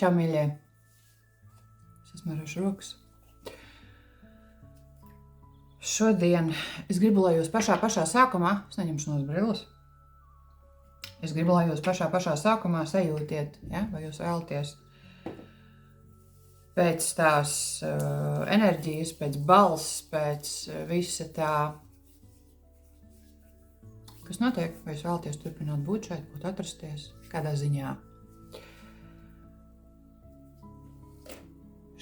Čau, mīļie! Es esmu ar rokas. Šodien es gribu, lai jūs pašā sākumā, es neņemšu no brilles, es gribu, lai jūs pašā sākumā sajūtiet, ja, vai jūs vēlaties pēc tās enerģijas, pēc balss, pēc visa tā, kas notiek, vai jūs vēlaties turpināt būt šeit, būt atrasties, kādā ziņā.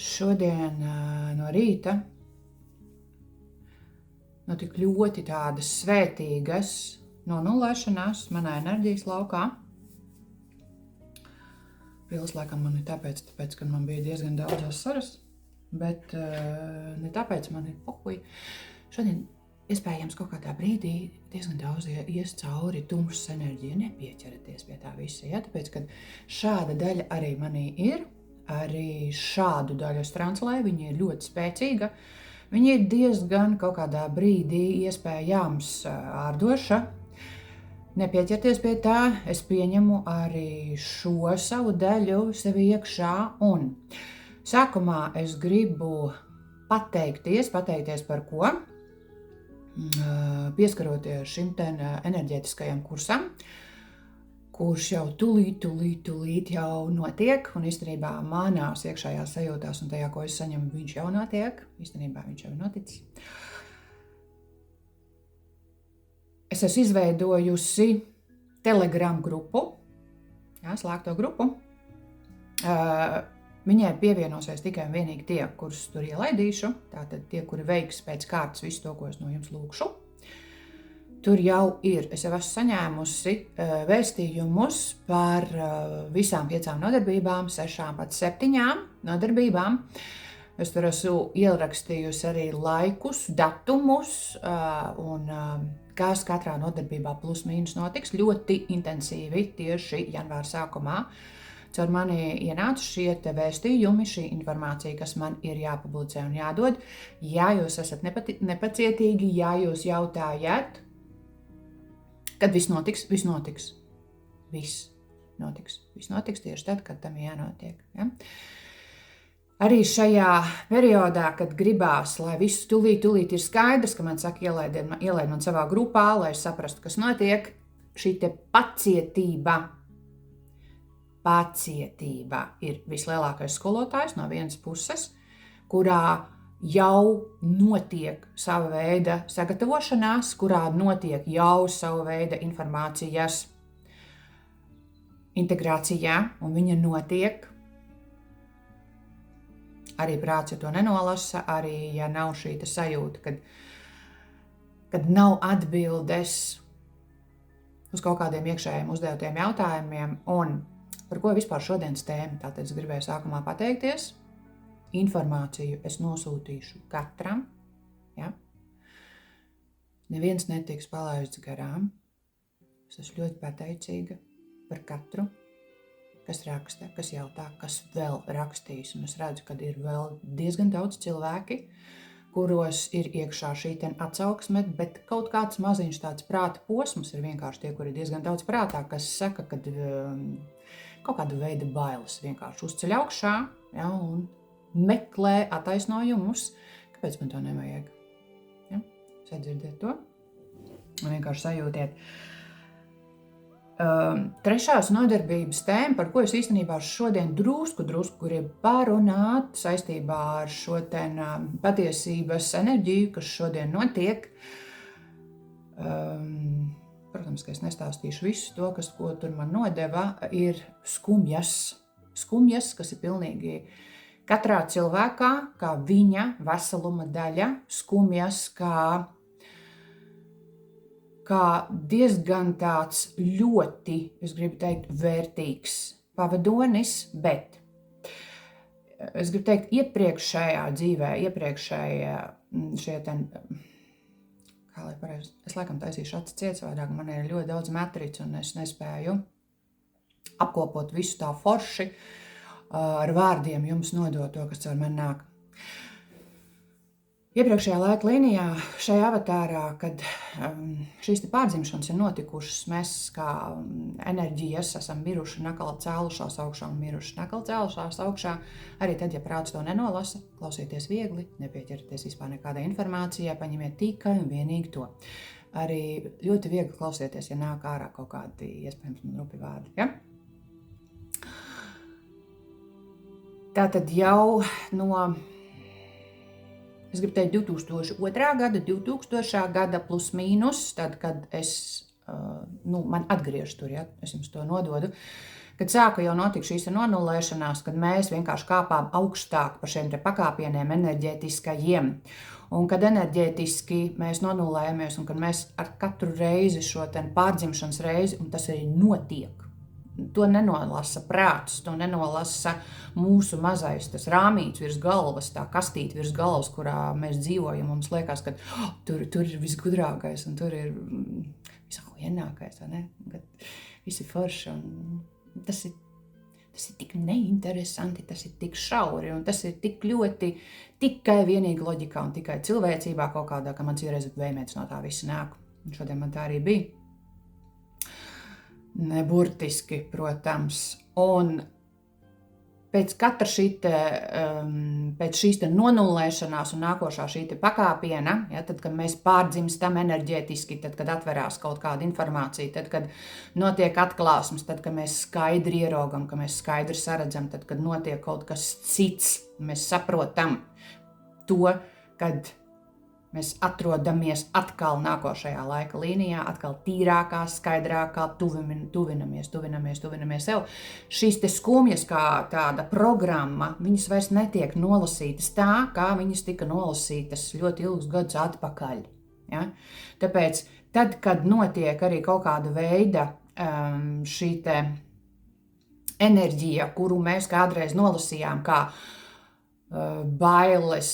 Šodien no rīta tik ļoti tādas svētīgas nonulēšanās manā enerģijas laukā. Brilles laikam man ir tāpēc, ka man bija diezgan daudz asaras, bet ne tāpēc man ir pohuj. Šodien iespējams kaut kādā brīdī diezgan daudz ies cauri tumšas enerģija, nepieķeraties pie tā visa, ja? Tāpēc, ka šāda daļa arī manī ir, arī šādu daļu es translēju, viņa ir ļoti spēcīga. Viņa ir diezgan kaut kādā brīdī iespējams ārdoša. Nepieķerties pie tā, es pieņemu arī šo savu daļu sevi iekšā. Un sākumā es gribu pateikties par ko, pieskaroties šim enerģētiskajam kursam, kurš jau tūlīt jau notiek, un īstenībā manās iekšējās sajūtās un tajā, ko es saņemu, viņš jau notiek. Īstenībā viņš jau ir noticis. Es esmu izveidojusi Telegram grupu, jā, slēgto grupu. Viņai pievienosies tikai un vienīgi tie, kurus tur ielaidīšu, tātad tie, kuri veiks pēc kārtas visu to, ko es no jums lūkšu. Tur jau ir, es jau esmu saņēmusi vēstījumus par visām 5 nodarbībām, 6 pat 7 nodarbībām. Es tur esmu ierakstījusi arī laikus, datumus un kas katrā nodarbībā plus mīnus notiks ļoti intensīvi tieši janvāra sākumā. Caur mani ienāca šie te vēstījumi, šī informācija, kas man ir jāpublicē un jādod. Ja jūs esat nepacietīgi, ja jūs jautājat, kad viss notiks, viss notiks. Viss notiks tieši tad, kad tam jānotiek. Ja? Arī šajā periodā, kad gribās, lai viss tūlīt ir skaidrs, ka man saka, ielaid man savā grupā, lai es saprastu, kas notiek, šī te pacietība ir vislielākais skolotājs no vienas puses, kurā jau notiek sava veida sagatavošanās, kurā notiek jau sava veida informācijas integrācijā, un viņa notiek. Arī prāts, ja to nenolasa, arī, ja nav šī sajūta, kad nav atbildes uz kaut kādiem iekšējiem uzdevtiem jautājumiem, un par ko vispār šodienas tēma. Tātad es gribēju sākumā pateikties. Informāciju es nosūtīšu katram. Ja? Neviens netiks palaists garām. Es esmu ļoti pateicīga par katru, kas raksta, kas jautā, kas vēl rakstīs. Un es redzu, ka ir vēl diezgan daudz cilvēki, kuros ir iekšā šī atsauksme, bet kaut kāds maziņš tāds prāta posms ir vienkārši tie, kuri ir diezgan daudz prātā, kas saka, ka kaut kāda veida bailes vienkārši uzceļ augšā, ja, un meklē attaisnojumus, kāpēc man to nevajag. Ja? Sadzirdēt to un vienkārši sajūtiet. Trešās nodarbības tēma, par ko es īstenībā šodien drusku gribu parunāt saistībā ar šo patiesības enerģiju, kas šodien notiek. Protams, ka es nestāstīšu visu to, ko tur man nodeva, ir skumjas. Skumjas, kas ir pilnīgi katrā cilvēkā, kā viņa veseluma daļa, skumjas, kā diezgan tāds ļoti, es gribu teikt, vērtīgs pavadonis, bet es gribu teikt, iepriekšējā dzīvē, kā lai pareizi, es laikam taisīšu acis cietsvādāk, man ir ļoti daudz metricu un es nespēju apkopot visu tā forši, ar vārdiem jums nodot to, kas caur mani nāk. Iepriekšējā laika līnijā, šajā avatārā, kad šīs pārdzimšanas ir notikušas, mēs kā enerģijas esam miruši un atkal cēlušās augšā un miruši un atkal cēlušās augšā. Arī tad, ja prāts to nenolasa, klausieties viegli, nepieķerieties vispār nekādai informācijai, paņemiet tikai un vienīgi to. Arī ļoti viegli klausieties, ja nāk ārā kaut kādi iespējams man rupi vārdi. Ja? Tātad jau no... Es gribu teikt 2002. gada, 2000. gada plus mīnus, tad, kad man atgriež tur, ja, es jums to nododu, kad sāka jau notikt šīs nonulēšanās, kad mēs vienkārši kāpām augstāk par šiem te pakāpieniem enerģētiskajiem. Un kad enerģētiski mēs nonulējamies un kad mēs ar katru reizi šo pārdzimšanas reizi, un tas arī notiek, to nenolasa prāts, to nenolasa mūsu mazais tas rāmīts virs galvas, tā kastīte virs galvas, kurā mēs dzīvojam. Mums liekas, ka tur ir visgudrākais un tur ir visahojennākais, ne? Kad viss ir forši. Tas ir tik neinteresanti, tas ir tik šauri un tas ir tik ļoti tikai vienīgi loģikā un tikai cilvēcībā kaut kādā, ka man cīreiz vējmēts no tā visi nāk. Un šodien man tā arī bija. Neburtiski, protams, un pēc katra pēc šīs nonulēšanās un nākošā šī pakāpiena, ja, tad, kad mēs pārdzimstam enerģētiski, tad, kad atverās kaut kāda informācija, tad, kad notiek atklāsmes, tad, kad mēs skaidri ieraugam, ka mēs skaidri saredzam, tad, kad notiek kaut kas cits, mēs saprotam to, kad mēs atrodamies atkal nākošajā laika līnijā, atkal tīrākā, skaidrākā, tuvinamies sev. Šīs te skumjas kā tāda programma, viņas vairs netiek nolasītas tā, kā viņas tika nolasītas ļoti ilgus gadus atpakaļ. Ja? Tāpēc, tad, kad notiek arī kaut kāda veida šī te enerģija, kuru mēs kādreiz nolasījām kā bailes,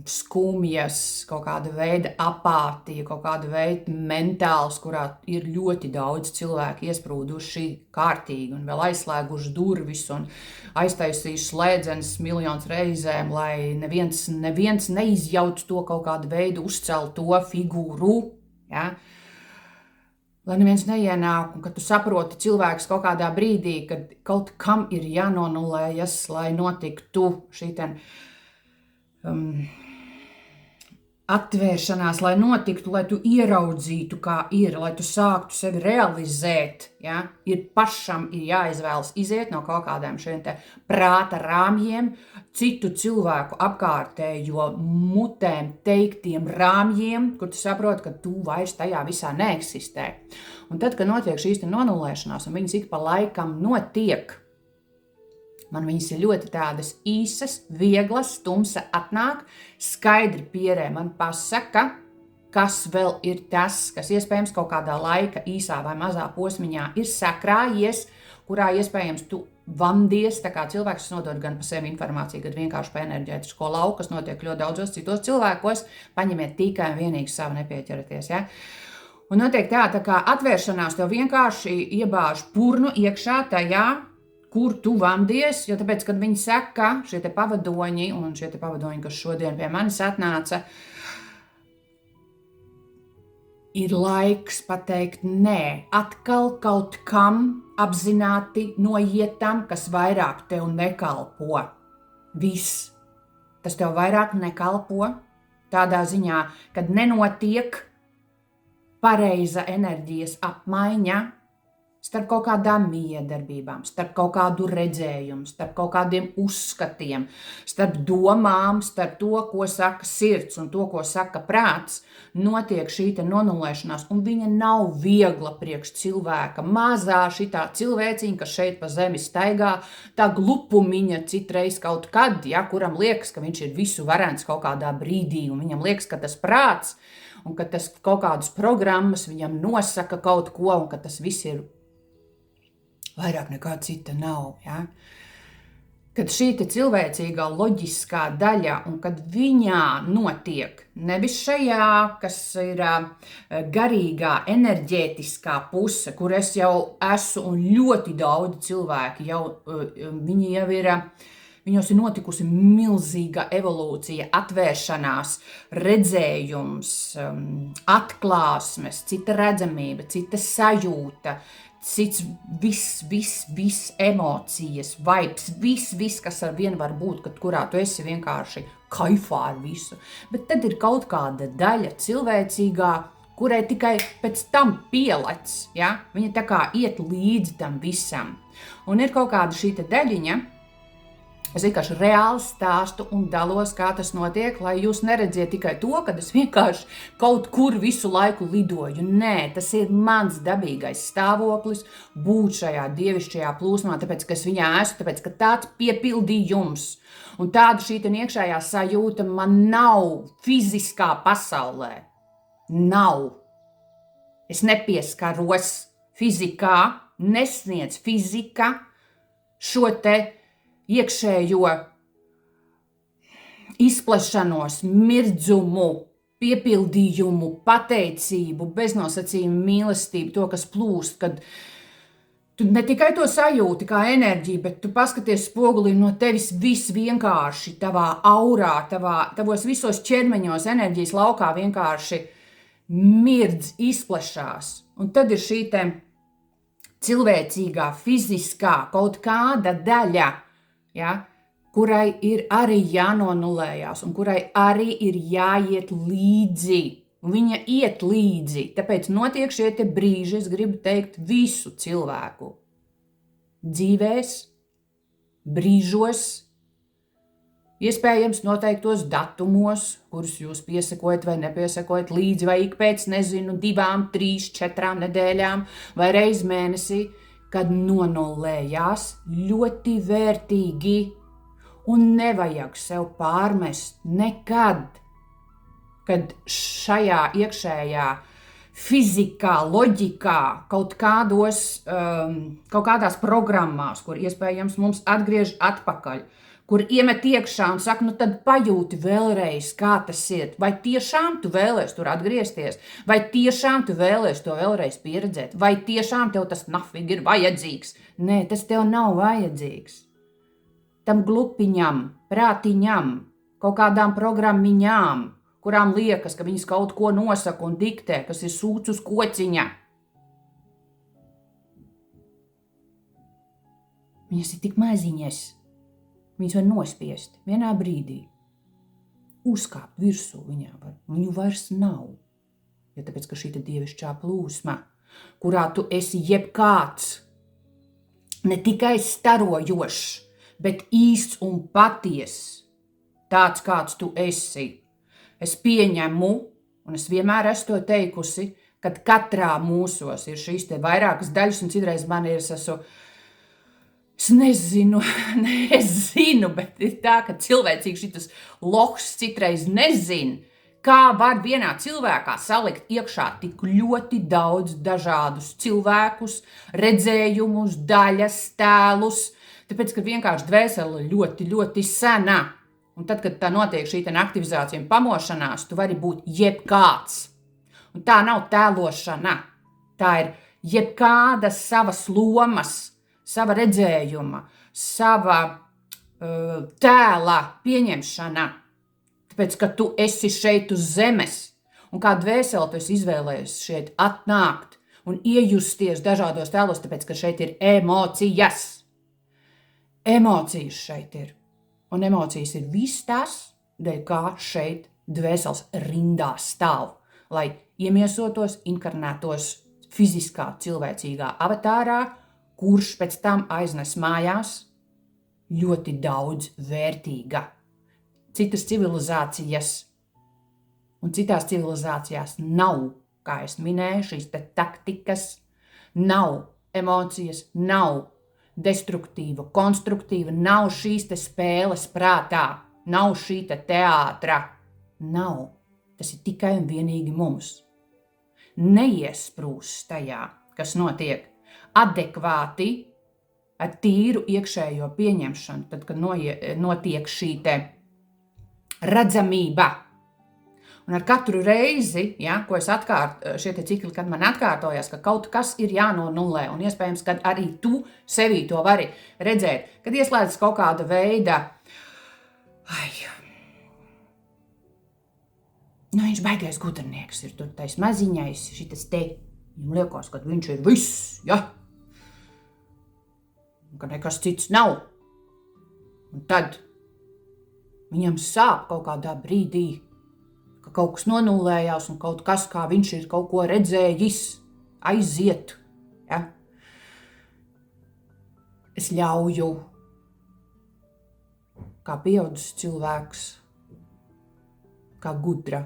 skumjas, kaut kāda veida apātija, kaut kāda veida mentāls, kurā ir ļoti daudz cilvēku iesprūduši kārtīgi un vēl aizslēguši durvis un aiztaisījuši slēdzenes miljonus reizēm, lai neviens neizjauc to kaut kādu veidu uzcelto figūru, ja? Lai neviens neienāk, un kad tu saproti cilvēks kaut kādā brīdī, kad kaut kam ir jānonulējas, lai notiktu šī atvēršanās, lai notiktu, lai tu ieraudzītu, kā ir, lai tu sāktu sevi realizēt, ja? Pašam ir jāizvēlas iziet no kaut kādiem šiem te prāta rāmjiem, citu cilvēku apkārtējo mutēm teiktiem rāmjiem, kur tu saproti, ka tu vairs tajā visā neeksistē. Un tad, kad notiek šīs nonulēšanās, un viņas ik pa laikam notiek, man viņas ir ļoti tādas īsas, vieglas, tumsa atnāk, skaidri pierē man pasaka, kas vēl ir tas, kas iespējams kaut kādā laika īsā vai mazā posmiņā ir sakrājies, kurā iespējams tu vandies, tā kā cilvēks nodod gan pa sevi informāciju, gan vienkārši pa enerģētisko lauku, kas notiek ļoti daudzos citos cilvēkos, paņemiet tikai un vienīgi savu nepieķeraties, ja? Un notiek tā kā atvēršanās tev vienkārši iebāž purnu iekšā tajā, kur tu vandies, jo tāpēc, kad viņi saka, šie te pavadoņi, un šie te pavadoņi, kas šodien pie manis atnāca, ir laiks pateikt nē, atkal kaut kam apzināti noietam, kas vairāk tev nekalpo. Viss. Tas tev vairāk nekalpo tādā ziņā, kad nenotiek pareiza enerģijas apmaiņa starp kaut kādām miedarbībām, starp kaut kādu redzējumu, starp kaut kādiem uzskatiem, starp domām, starp to, ko saka sirds un to, ko saka prāts, notiek šī te nonulēšanās, un viņa nav viegla priekš cilvēka. Mazā šitā cilvēciņa, kas šeit pa zemi staigā, tā glupumiņa citreiz kaut kad, ja, kuram liekas, ka viņš ir visu varens kaut kādā brīdī, un viņam liekas, ka tas prāts, un ka tas kaut kādas programmas viņam nosaka kaut ko, un ka tas viss ir vairāk nekā cita nav, ja? Kad šī cilvēcīgā loģiskā daļa, un kad viņā notiek, nevis šajā, kas ir garīgā, enerģētiskā puse, kur es jau esmu, un ļoti daudz cilvēki jau, viņi jau ir Viņos ir notikusi milzīga evolūcija, atvēršanās, redzējums, atklāsmes, cita redzamība, cita sajūta, cits viss emocijas, vibes, viss, kas ar vienu var būt, kurā tu esi vienkārši kaifā ar visu. Bet tad ir kaut kāda daļa cilvēcīgā, kurai tikai pēc tam pielec, ja? Viņa tā kā iet līdzi tam visam. Un ir kaut kāda šī daļiņa, es vienkārši reāli stāstu un dalos, kā tas notiek, lai jūs neredziet tikai to, ka es vienkārši kaut kur visu laiku lidoju. Nē, tas ir mans dabīgais stāvoklis būt šajā dievišķajā plūsmā, tāpēc, ka es viņā esmu, tāpēc, ka tāds piepildījums. Un tāda šī iekšējā sajūta man nav fiziskā pasaulē. Nav. Es nepieskaros fizikā, nesniedz fizika šo te iekšējo izplešanos, mirdzumu, piepildījumu, pateicību, beznosacījumu mīlestību, to, kas plūst, kad tu ne tikai to sajūti kā enerģiju, bet tu paskaties spogulī no tevis viss vienkārši tavā aurā, tavos visos ķermeņos enerģijas laukā vienkārši mirdz, izplešās. Un tad ir šī te cilvēcīgā, fiziskā kaut kāda daļa, ja, kurai ir arī jānonulējās un kurai arī ir jāiet līdzi. Viņa iet līdzi, tāpēc notiek šie te brīži, es gribu teikt, visu cilvēku dzīvēs, brīžos, iespējams noteiktos datumos, kurus jūs piesakojat vai nepiesakojat līdzi, vai ik pēc, 2, 3, 4 nedēļām, vai reiz mēnesī, kad nonulējās ļoti vērtīgi un nevajag sev pārmest nekad, kad šajā iekšējā fizikā, loģikā, kaut kādās programmās, kur iespējams mums atgriež atpakaļ, kur iemet iekšā un saka, nu tad pajūti vēlreiz, kā tas ir. Vai tiešām tu vēlies tur atgriezties? Vai tiešām tu vēlies to vēlreiz pieredzēt? Vai tiešām tev tas nafig ir vajadzīgs? Nē, tas tev nav vajadzīgs. Tam glupiņam, prātiņam, kaut kādām programmiņām, kurām liekas, ka viņas kaut ko nosaka un diktē, kas ir sūds uz kociņa. Viņas ir tik maziņas. Viņas var nospiest vienā brīdī. Uzkāpt virsū viņām var. Viņu vairs nav. Ja tāpēc, ka šī dievišķā plūsma, kurā tu esi jebkāds, ne tikai starojošs, bet īsts un patiess, tāds, kāds tu esi. Es pieņemu, un es vienmēr esmu to teikusi, kad katrā mūsos ir šīs te vairākas daļas, un citreiz man ir es nezinu, bet ir tā, ka cilvēcīgi šitas lohs citreiz nezin, kā var vienā cilvēkā salikt iekšā tik ļoti daudz dažādus cilvēkus, redzējumus, daļas, tēlus, tāpēc, ka vienkārši dvēsele ļoti, ļoti sena. Un tad, kad tā notiek šī aktivizācija un pamošanās, tu vari būt jebkāds. Un tā nav tēlošana, tā ir jebkādas savas lomas, sava redzējuma, sava tēla pieņemšana, tāpēc, ka tu esi šeit uz zemes, un kā dvēseli tu esi izvēlējies šeit atnākt un iejusties dažādos tēlos, tāpēc, ka šeit ir emocijas. Emocijas šeit ir, un emocijas ir viss tas, dēļ kā šeit dvēseles rindā stāv, lai iemiesotos, inkarnētos fiziskā, cilvēcīgā avatārā, kurš pēc tam aiznes mājās ļoti daudz vērtīga. Citas civilizācijas un citās civilizācijās nav, kā es minēju, šīs te taktikas, nav emocijas, nav destruktīva, konstruktīva, nav šīs te spēles prātā, nav šī te teātra, nav. Tas ir tikai un vienīgi mums. Neiesprūst tajā, kas notiek, adekvāti ar tīru iekšējo pieņemšanu, tad, kad notiek šī te redzamība Un ar katru reizi, ja, ko es šie te cikli, kad man atkārtojas, ka kaut kas ir jānonullē, un iespējams, kad arī tu sevī to vari redzēt, kad ieslēdzas kaut kāda veida, viņš baigais gudrnieks ir tur tais maziņais, šitas te, viņam liekas, ka viņš ir viss, ja, ka nekas cits nav. Un tad viņam sāp kaut kādā brīdī, ka kaut kas nonullējās un kaut kas, kā viņš ir kaut ko redzējis, aiziet. Ja? Es ļauju, kā pieaudzis cilvēks, kā gudra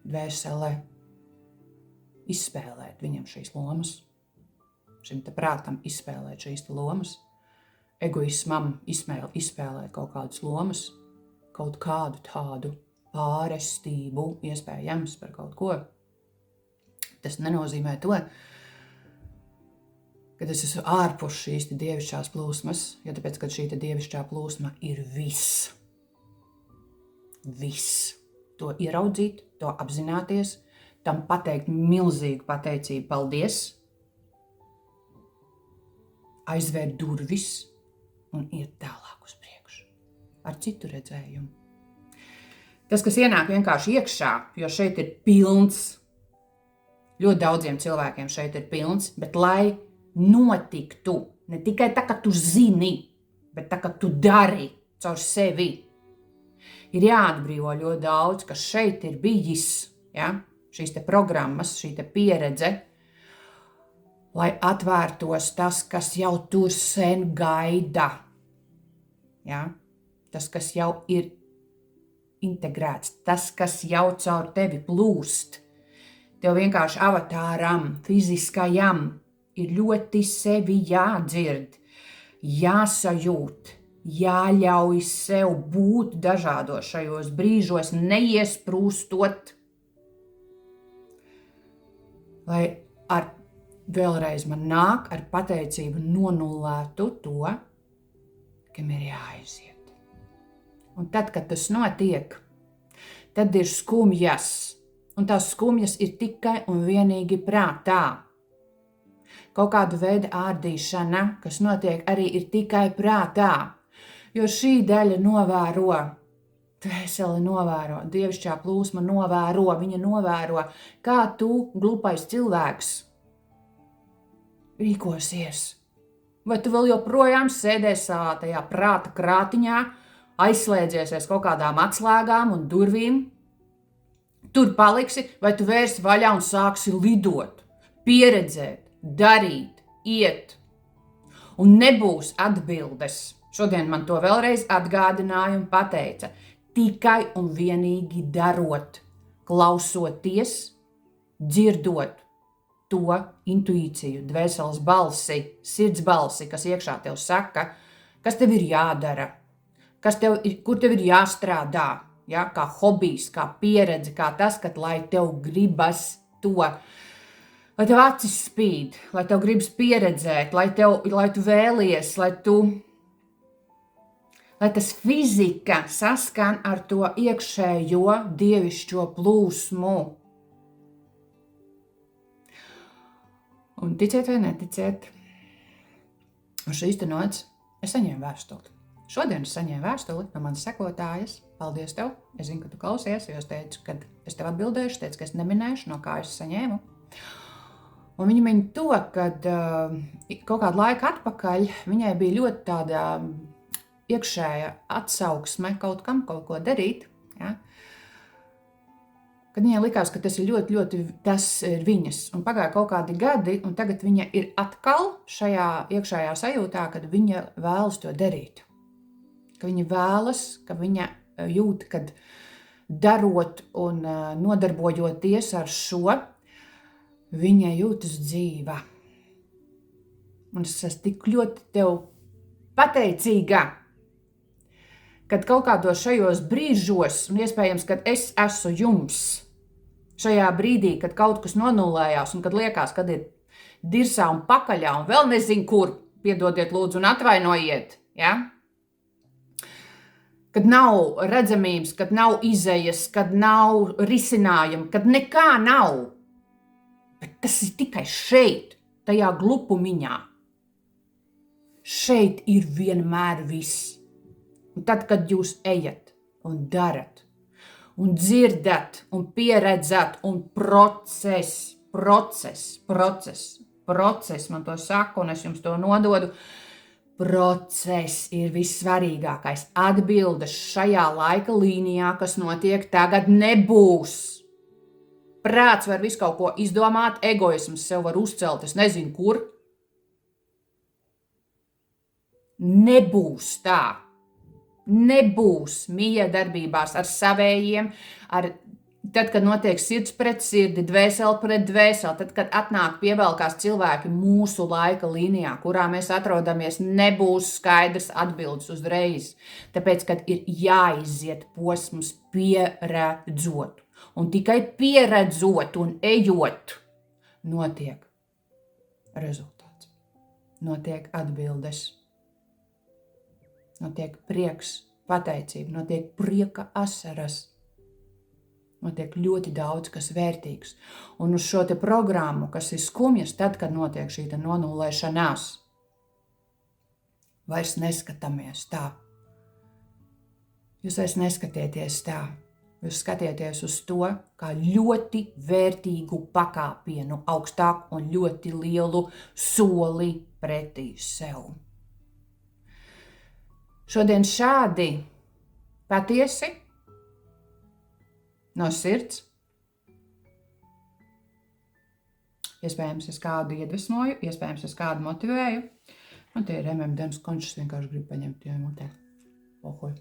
dvēselē, izspēlēt viņam šīs lomas, šim te prātam izspēlēt šīs te lomas, egoismam izspēlēt kaut kādas lomas, kaut kādu tādu pārestību, iespējams par kaut ko. Tas nenozīmē to, ka es esmu ārpus šīs te dievišķās plūsmas, jo tāpēc, ka šī te dievišķā plūsma ir viss. Viss. To ieraudzīt, to apzināties, tam pateikt milzīgu pateicību paldies, aizvērt durvis un iet tālāk uz priekšu ar citu redzējumu. Tas, kas ienāk vienkārši iekšā, jo šeit ir pilns, ļoti daudziem cilvēkiem šeit ir pilns, bet lai notiktu, ne tikai tā, ka tu zini, bet tā, ka tu dari caur sevi, ir jāatbrīvo ļoti daudz, kas šeit ir bijis, ja? Šīs te programmas, šī te pieredze, lai atvērtos tas, kas jau tur sen gaida, ja? Tas, kas jau ir integrēts, tas, kas jau caur tevi plūst. Tev vienkārši avatāram, fiziskajam ir ļoti sevi jādzird, jāsajūt, jāļauj sev būt dažādos šajos brīžos, neiesprūstot, lai vēlreiz man nāk ar pateicību nonullētu to, kam ir jāaiziet. Un tad, kad tas notiek, tad ir skumjas, un tās skumjas ir tikai un vienīgi prātā. Kaut kāda veida ārdīšana, kas notiek arī ir tikai prātā, jo šī daļa novēro, dvēsele novēro, dievišķā plūsma novēro, viņa novēro, kā tu, glupais cilvēks, rīkosies. Vai tu vēl joprojām sēdēsi savā tajā prāta krātiņā, aizslēdzies aiz kaut kādām atslēgām un durvīm, tur paliksi, vai tu vērsi vaļā un sāksi lidot, pieredzēt, darīt, iet. Un nebūs atbildes. Šodien man to vēlreiz atgādināja un pateica. Tikai un vienīgi darot, klausoties, dzirdot to intuīciju, dvēseles balsi, sirds balsi, kas iekšā tev saka, kas tev ir jādara, kur tev ir jāstrādā, ja, kā hobijs, kā pieredze, kā tas, ka lai tev gribas to, lai tev acis spīd, lai tev gribas pieredzēt, lai tu vēlies, lai tas fizika saskan ar to iekšējo dievišķo plūsmu. Un ticiet vai neticiet, uz šīs te nots es saņēmu vēstuli. Šodien es saņēmu vēstuli no manas sekotājas. Paldies tev! Es zinu, ka tu klausies, jo es teicu, ka es tev atbildēšu, teicu, ka es neminēšu, no kā es saņēmu. Un viņa min to, kad kaut kādu laiku atpakaļ viņai bija ļoti tāda iekšēja atsauksme kaut kam, kaut ko darīt. Ja? Kad viņai likās, ka tas ir ļoti, tas ir viņas. Un pagāja kaut kādi gadi, un tagad viņa ir atkal šajā iekšējā sajūtā, kad viņa vēlas to darīt. Ka viņa vēlas, ka viņa jūt, kad darot un nodarbojoties ar šo, viņa jūtas dzīva. Un es esmu tik ļoti tev pateicīga, kad kaut kādos šajos brīžos, un iespējams, kad es esmu jums, šajā brīdī, kad kaut kas nonullējās, un kad liekas, kad ir dirsā un pakaļā, un vēl nezinu kur, piedodiet lūdzu un atvainojiet, ja? kad nav redzamības, kad nav izejas, kad nav risinājuma, kad nekā nav. Bet tas ir tikai šeit, tajā glupumiņā. Šeit ir vienmēr viss. Un tad, kad jūs ejat un darat, un dzirdat, un pieredzat, un process, man to saka, un es jums to nododu, process ir vissvarīgākais. Atbildes šajā laika līnijā, kas notiek tagad, nebūs. Prāts var visu kaut ko izdomāt, egoisms sev var uzcelt, es nezinu kur. Nebūs tā. Nebūs miedarbībās ar savējiem, tad, kad notiek sirds pret sirdi, dvēseli pret dvēseli, tad, kad atnāk pievelkās cilvēki mūsu laika līnijā, kurā mēs atrodamies, nebūs skaidrs atbildes uzreiz. Tāpēc, kad ir jāiziet posms pieredzot. Un tikai pieredzot un ejot, notiek rezultāts. Notiek atbildes. Notiek prieks, pateicība, notiek prieka asaras. Notiek ļoti daudz, kas vērtīgs. Un uz šo te programmu, kas ir skumjas, tad, kad notiek šī nonulēšanās, vairs neskatāmies tā. Jūs vairs neskatieties tā. Jūs skatieties uz to, kā ļoti vērtīgu pakāpienu, augstāku un ļoti lielu soli pretī sev. Šodien šādi patiesi no sirds. Iespējams, es kādu iedvesmoju, iespējams, es kādu motivēju. Man tie ir M&M's končus, vienkārši gribu paņemt jau mutē. Pohoj.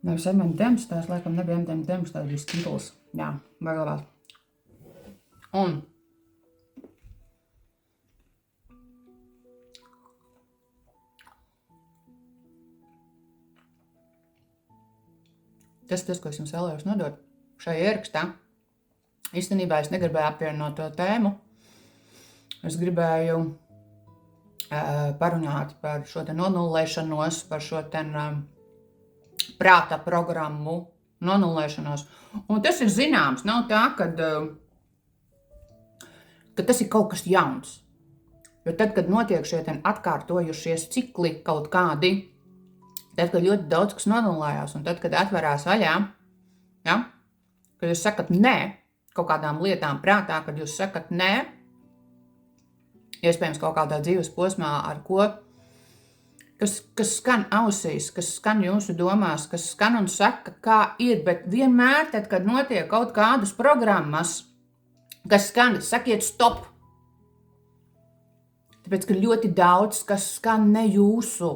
Nevis M&M's, tās laikam nebija M&M's, tās bija Skittles. Jā, vai labāk. Un tas, ko es jums vēlējos nodot šajā ierakstā. Īstenībā es negribēju apvienot to tēmu. Es gribēju parunāt par šo te nonulēšanos, par šo te prāta programmu nonulēšanos. Un tas ir zināms, nav tā, ka tas ir kaut kas jauns. Jo tad, kad notiek šie atkārtojušies cikli kaut kādi, tad, kad ļoti daudz kas nonulējās, un tad, kad atverās vaļā, ja, kad jūs sakat nē kaut kādām lietām prātā, kad jūs sakat nē, iespējams kaut kādā dzīves posmā, ar ko, kas skan ausīs, kas skan jūsu domās, kas skan un saka, kā ir, bet vienmēr tad, kad notiek kaut kādas programmas, kas skan, sakiet stop. Tāpēc, ka ļoti daudz, kas skan ne jūsu,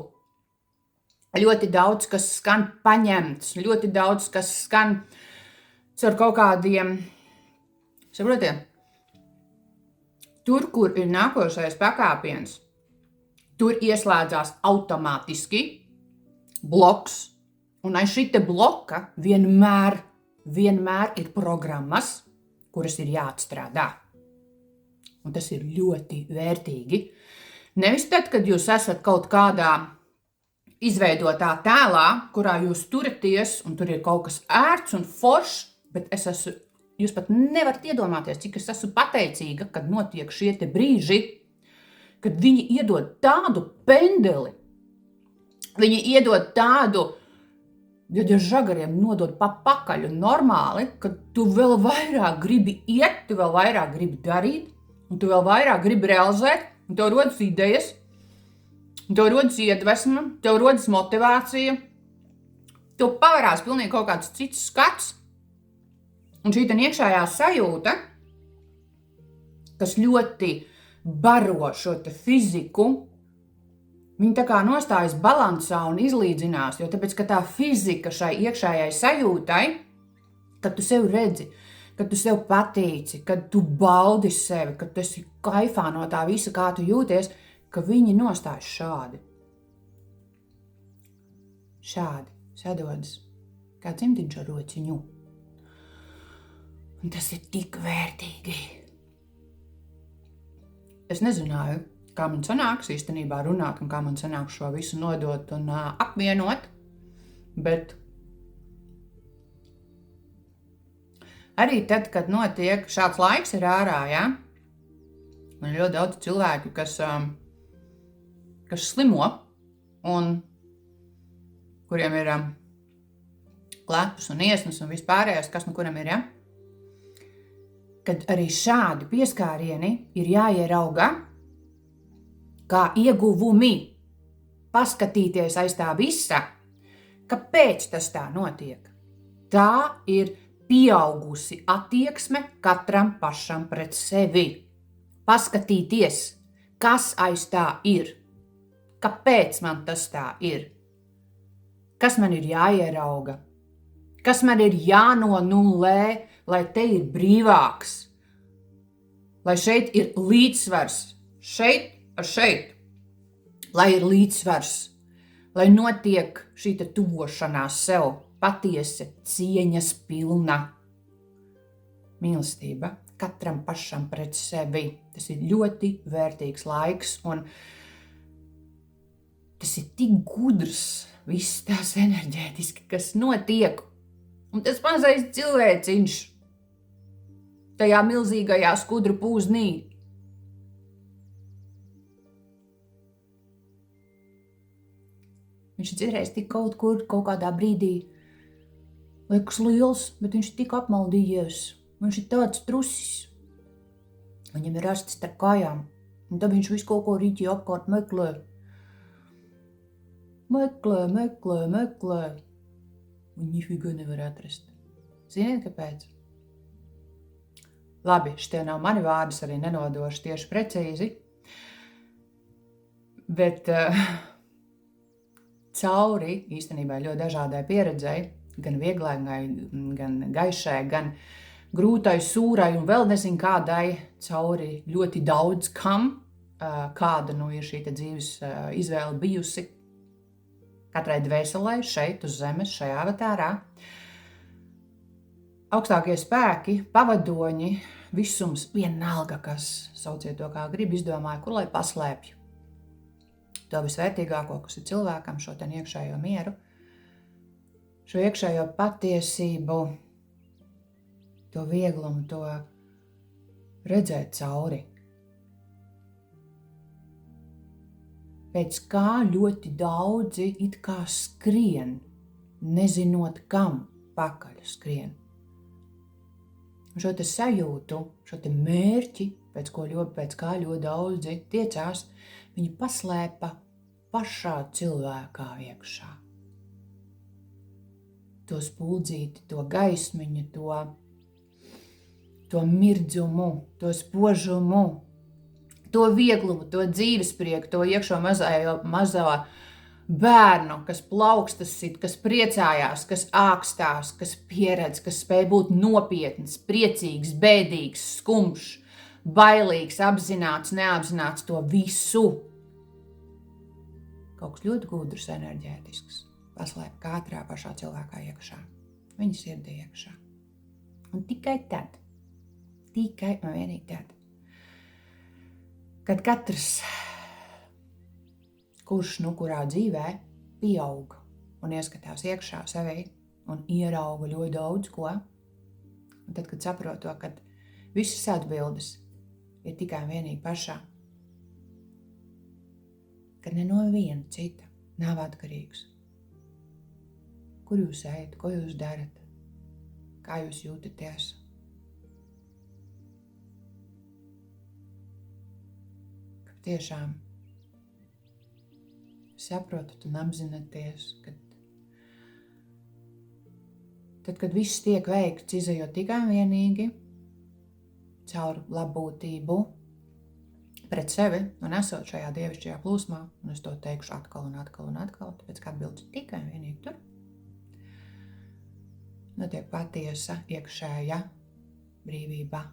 ļoti daudz, kas skan paņemts, ļoti daudz, kas skan caur kaut kādiem, saprotiet, tur, kur ir nākošais pakāpiens, tur ieslēdzās automātiski bloks, un aiz šite bloka vienmēr ir programmas, kuras ir jāatstrādā. Un tas ir ļoti vērtīgi. Nevis tad, kad jūs esat kaut kādā izveidotā tēlā, kurā jūs turaties, un tur ir kaut kas ērts un foršs, bet jūs pat nevarat iedomāties, cik es esmu pateicīga, kad notiek šie te brīži, kad viņi iedod tādu pendeli, viņi iedod tādu, ja žagariem nodod pa pakaļ un normāli, kad tu vēl vairāk gribi iet, tu vēl vairāk gribi darīt, un tu vēl vairāk gribi realizēt, un tev rodas idejas, tev rodas iedvesma, tev rodas motivācija, tev pavērās pilnīgi kaut kāds cits skats, un šī iekšējā sajūta, kas ļoti baro šo te fiziku, viņa tā kā nostājas balansā un izlīdzinās, jo tāpēc, ka tā fizika šai iekšējai sajūtai, kad tu sev redzi, kad tu sev patīci, kad tu baudi sevi, kad tu esi kaifā no tā visa, kā tu jūties, ka viņi nostājas šādi. Šādi sadodas kā cimdiņš ar rociņu. Un tas ir tik vērtīgi. Es nezināju, kā man sanāks īstenībā runāt un kā man sanāks šo visu nodot un apvienot, bet arī tad, kad notiek šāds laiks ir ārā, ja? Man ir ļoti daudz cilvēku, kas slimo un kuriem ir klepus un iesnas un vispārējais, kas nu kuram ir, ja? Kad arī šādi pieskārieni ir jāierauga kā ieguvumi, paskatīties aiz tā visa, kāpēc tas tā notiek. Tā ir pieaugusi attieksme katram pašam pret sevi. Paskatīties, kas aiz tā ir, kāpēc man tas tā ir, kas man ir jāierauga, kas man ir jānonullē, lai te ir brīvāks, lai šeit ir līdzsvars, šeit ar šeit, lai ir līdzsvars, lai notiek šī tuvošanās sev patiesi cieņas pilna mīlestība katram pašam pret sevi. Tas ir ļoti vērtīgs laiks un tas ir tik gudrs, viss tās enerģētiski, kas notiek. Un tas mazais cilvēciņš tajā milzīgajā skudru pūznī. Viņš ir citreiz tik kaut kādā brīdī liekas liels, bet viņš ir tik apmaldījies. Viņš ir tāds trusis. Viņam ir rasts starp kājām. Un tad viņš visu kaut ko rīķi apkārt meklē. Meklē. Un nifiga nevar atrast. Ziniet, kāpēc? Labi, šitie nav mani vārdus, arī nenodošu tieši precīzi. Bet cauri īstenībā ļoti dažādai pieredzei, gan vieglai, gan gaišai, gan grūtai, sūrai un vēl nezinu kādai, cauri ļoti daudz kam, kāda ir šī dzīves izvēle bijusi katrai dvēselē šeit uz zemes, šajā avatārā. Augstākie spēki, pavadoņi, visums, vienalga, kas sauciet to kā grib, izdomāja, kur lai paslēpju. To visvērtīgāko, kas ir cilvēkam, šo ten iekšējo mieru, šo iekšējo patiesību, to vieglumu, to redzēt cauri. Pēc kā ļoti daudzi it kā skrien, nezinot kam pakaļ skrien. Šo te sajūtu, šo te mērķi, pēc kā ļoti daudzi tiecās, viņi paslēpa pašā cilvēkā iekšā. To spuldzīti, to gaismiņu, to mirdzumu, to spožumu, to vieglumu, to dzīvesprieku, to iekšo mazā bērnu, kas plaukstas sit, kas priecājās, kas ākstās, kas pieredz, kas spēj būt nopietns, priecīgs, bēdīgs, skumjš, bailīgs, apzināts, neapzināts, to visu. Kaut kas ļoti gudrs, enerģētisks, paslēp katrā pašā cilvēkā iekšā, viņa sirdī iekšā. Un tikai un vienīgi tad, kad katrs, kurš kurā dzīvē pieaug un ieskatās iekšā sevī un ierauga ļoti daudz ko, un tad, kad saprot to, ka visas atbildes ir tikai un vienīgi pašā, kad ne no viena cita nav atkarīgs. Kur jūs ejat, ko jūs darat, kā jūs jūtaties? Ka tiešām saprotat un apzināties, ka tad, kad viss tiek veikts, izejot tikai un vienīgi caur labbūtību pret sevi un esot šajā dievišķajā plūsmā, un es to teikšu atkal un atkal un atkal, tāpēc, ka atbildes tikai un vienīgi tur, notiek patiesa iekšēja brīvība.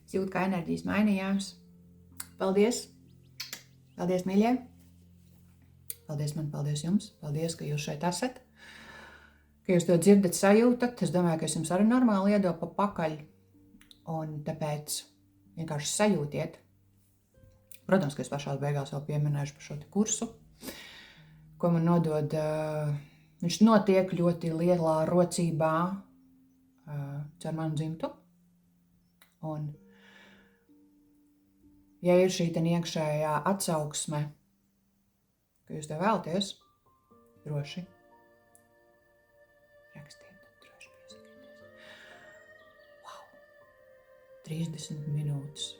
Es jūtu, kā enerģijas mainījās. Paldies! Paldies, mīļie! Paldies man, paldies jums! Paldies, ka jūs šeit esat! Ka jūs to dzirdat, sajūtat. Es domāju, ka es jums arī normāli iedodu pa pakaļ. Un tāpēc vienkārši sajūtiet, Protams, ka es pašā beigās vēl pieminēšu par šo kursu, ko man nodod. Viņš notiek ļoti lielā rocībā caur manu dzimtu. Un, ja ir šī iekšējā atsauksme, ka jūs to vēlaties, droši rakstiet, droši piesakieties. Wow! 30 minūtes.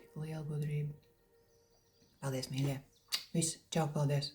Tik liela gudrība. Paldies, mīļie! Viss, čau, paldies!